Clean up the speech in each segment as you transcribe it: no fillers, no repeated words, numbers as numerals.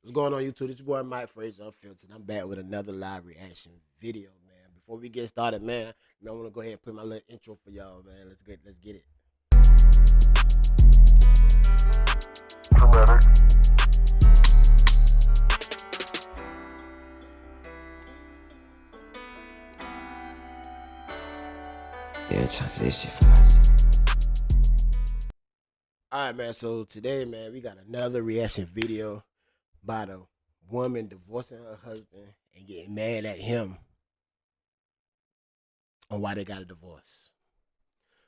What's going on, YouTube? It's your boy Mike Fraser Unfiltered. I'm back with another live reaction video, man. Before we get started, man, I want to go ahead and put my little intro for y'all, man. Let's get it. All right, man. So today, man, we got another reaction video about a woman divorcing her husband and getting mad at him on why they got a divorce.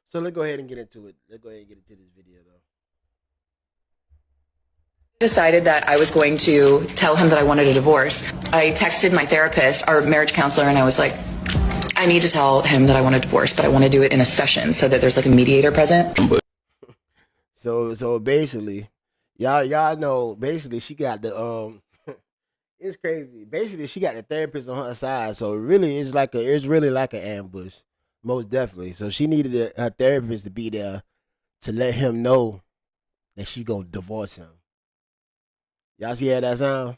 So let's go ahead and get into it. Let's go ahead and get into this video, though. Decided that I was going to tell him that I wanted a divorce. I texted my therapist, our marriage counselor, and I was like, I need to tell him that I want a divorce, but I want to do it in a session so that there's like a mediator present. So basically, y'all know, basically she got the it's crazy. Basically, she got the therapist on her side, so it's really like an ambush, most definitely. So she needed her therapist to be there to let him know that she gonna divorce him. Y'all see how that sound?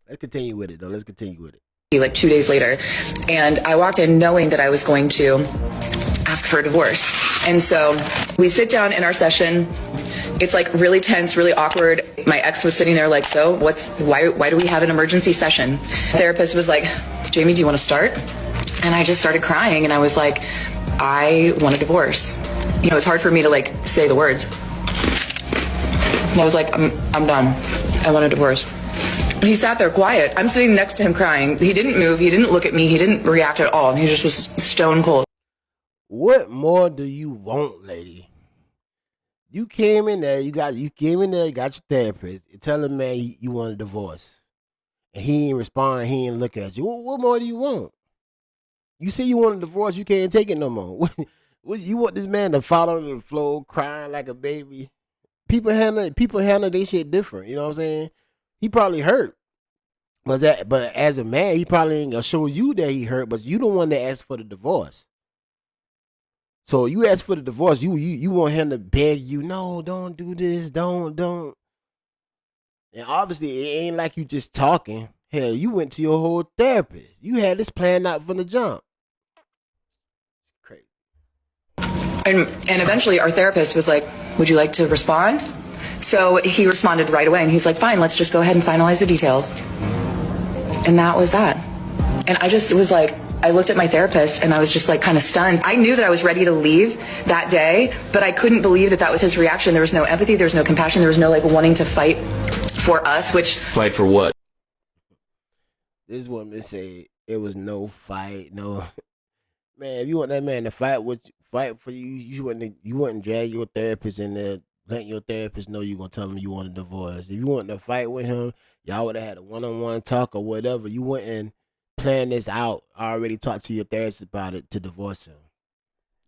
Let's continue with it, though. Let's continue with it. Like 2 days later, and I walked in knowing that I was going to ask for a divorce. And so we sit down in our session. It's like really tense, really awkward. My ex was sitting there like, so why do we have an emergency session? The therapist was like, Jamie, do you want to start? And I just started crying, and I was like, I want a divorce. You know, it's hard for me to like say the words. And I was like, I'm done. I want a divorce. He sat there quiet. I'm sitting next to him crying. He didn't move. He didn't look at me. He didn't react at all. He just was stone cold. What more do you want, lady? You came in there, you got your therapist. You tell him, man, you want a divorce. And he ain't respond, he ain't look at you. What more do you want? You say you want a divorce, you can't take it no more. What you want this man to fall on the floor crying like a baby? People handle their shit different, you know what I'm saying? He probably hurt. But as a man, he probably ain't gonna show you that he hurt, but you the one that asked for the divorce. So you ask for the divorce, you want him to beg you, no, don't do this, don't. And obviously it ain't like you just talking. Hell, you went to your whole therapist. You had this planned out from the jump. Crazy. And eventually our therapist was like, would you like to respond? So he responded right away, and he's like, fine, let's just go ahead and finalize the details. And that was that. And I just was like, I looked at my therapist and I was just like kind of stunned. I knew that I was ready to leave that day, but I couldn't believe that was his reaction. There was no empathy, there was no compassion, there was no like wanting to fight for us, which... Fight for what? This woman say it was no fight, no... Man, if you want that man to fight for you, you wouldn't drag your therapist in there, letting your therapist know you're gonna tell him you want a divorce. If you want to fight with him, y'all would have had a one-on-one talk or whatever. You wouldn't plan this out. I already talked to your therapist about it to divorce him.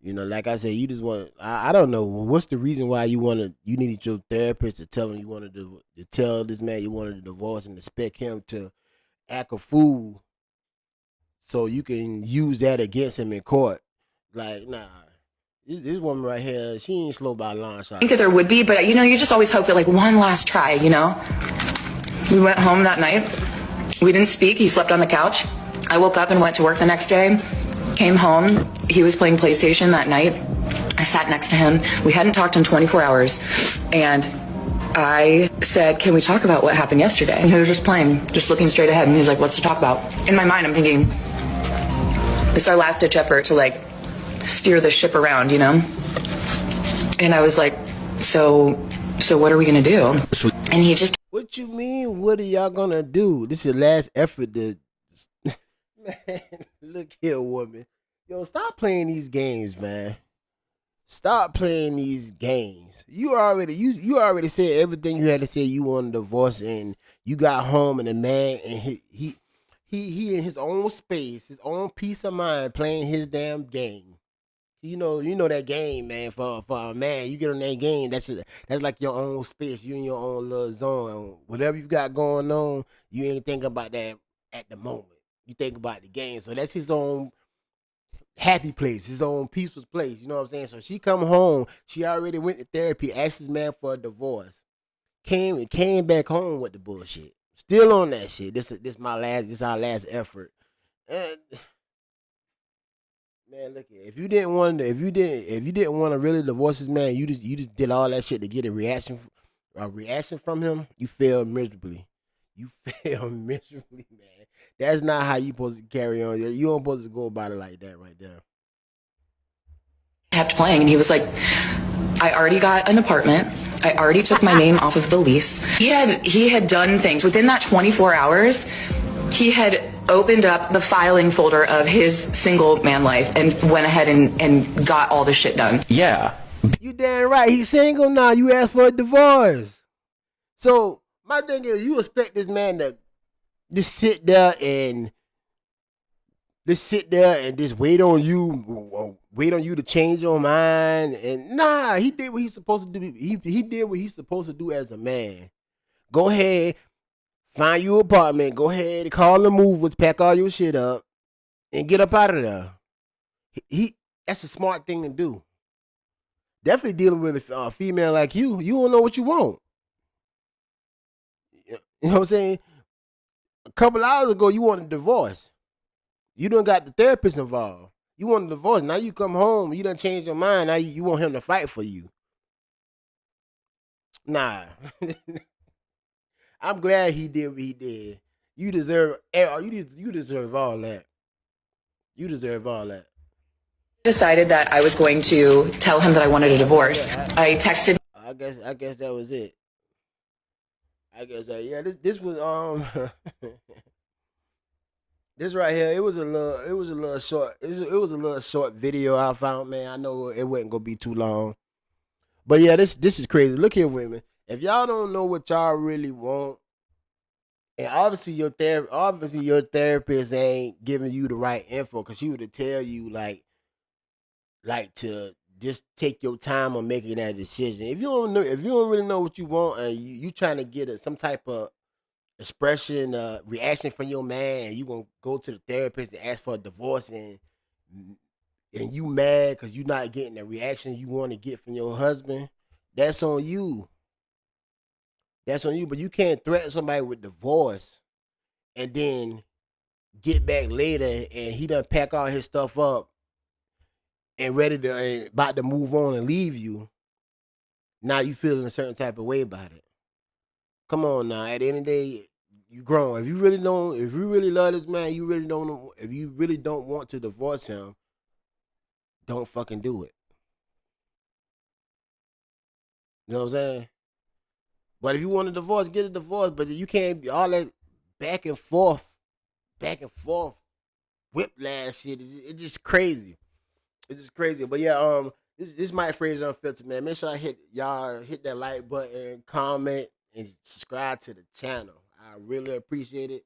You know, like I said, you just want. I don't know what's the reason why you needed your therapist to tell him you wanted to tell this man you wanted a divorce and expect him to act a fool so you can use that against him in court. Like, nah. This woman right here, she ain't slow by a long shot. I think that there would be, but you know, you just always hope that like one last try, you know? We went home that night. We didn't speak. He slept on the couch. I woke up and went to work the next day. Came home. He was playing PlayStation that night. I sat next to him. We hadn't talked in 24 hours. And I said, can we talk about what happened yesterday? And he was just playing, just looking straight ahead. And he was like, what's to talk about? In my mind, I'm thinking, it's our last ditch effort to like steer the ship around, you know? And I was like, so what are we gonna do? And he just... What you mean, what are y'all gonna do? This is your last effort to... Man, look here, woman. Yo, stop playing these games, man. Stop playing these games. You already said everything you had to say. You wanted a divorce, and you got home, and the man, and he in his own space, his own peace of mind, playing his damn game. You know that game, man. For a man, you get on that game. That's like your own space. You in your own little zone. Whatever you got going on, you ain't thinking about that at the moment. You think about the game. So that's his own happy place, his own peaceful place. You know what I'm saying? So she come home. She already went to therapy. Asked his man for a divorce. came back home with the bullshit. Still on that shit. This our last effort. And man, look here. If you didn't want to really divorce this man, you just did all that shit to get a reaction from him. You failed miserably. You failed miserably, man. That's not how you supposed to carry on. You don't supposed to go about it like that, right there. Kept playing, and he was like, I already got an apartment. I already took my name off of the lease. He had done things within that 24 hours. He had opened up the filing folder of his single man life and went ahead and got all the shit done. Yeah. You damn right. He's single now. You asked for a divorce. So my thing is, you expect this man to just sit there and just wait on you to change your mind. And nah, he did what he's supposed to do. He did what he's supposed to do as a man. Go ahead, find you an apartment. Go ahead, call the movers, pack all your shit up, and get up out of there. That's a smart thing to do. Definitely dealing with a female like you. You don't know what you want. You know what I'm saying? A couple hours ago, you wanted a divorce. You done got the therapist involved. You want a divorce. Now you come home. You done changed your mind. Now you want him to fight for you. Nah. I'm glad he did what he did. You deserve all that. You deserve all that. Decided that I was going to tell him that I wanted a divorce. I texted. I guess that was it. I guess that, yeah. This was this right here. It was a little short. It was a little short video I found, man. I know it wasn't gonna be too long, but yeah, this is crazy. Look here, women. If y'all don't know what y'all really want, and obviously your therapist ain't giving you the right info, because she would tell you like to just take your time on making that decision. If you don't really know what you want, and you trying to get some type of expression, reaction from your man, and you gonna go to the therapist and ask for a divorce, and you mad because you not getting the reaction you want to get from your husband, that's on you. That's on you. But you can't threaten somebody with divorce and then get back later and he done pack all his stuff up and ready to about to move on and leave you. Now you feeling a certain type of way about it. Come on now. At the end of the day, you grown. If you really love this man, if you really don't want to divorce him, don't fucking do it. You know what I'm saying? But if you want a divorce, get a divorce. But you can't be all that back and forth, whiplash shit. It's just crazy. It's just crazy. But yeah, this might phrase unfiltered, man. Make sure y'all hit that like button, comment, and subscribe to the channel. I really appreciate it.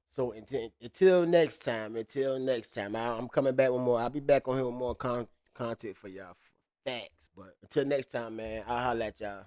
So until next time, I'm coming back with more. I'll be back on here with more content for y'all, facts. But until next time, man, I'll holler at y'all.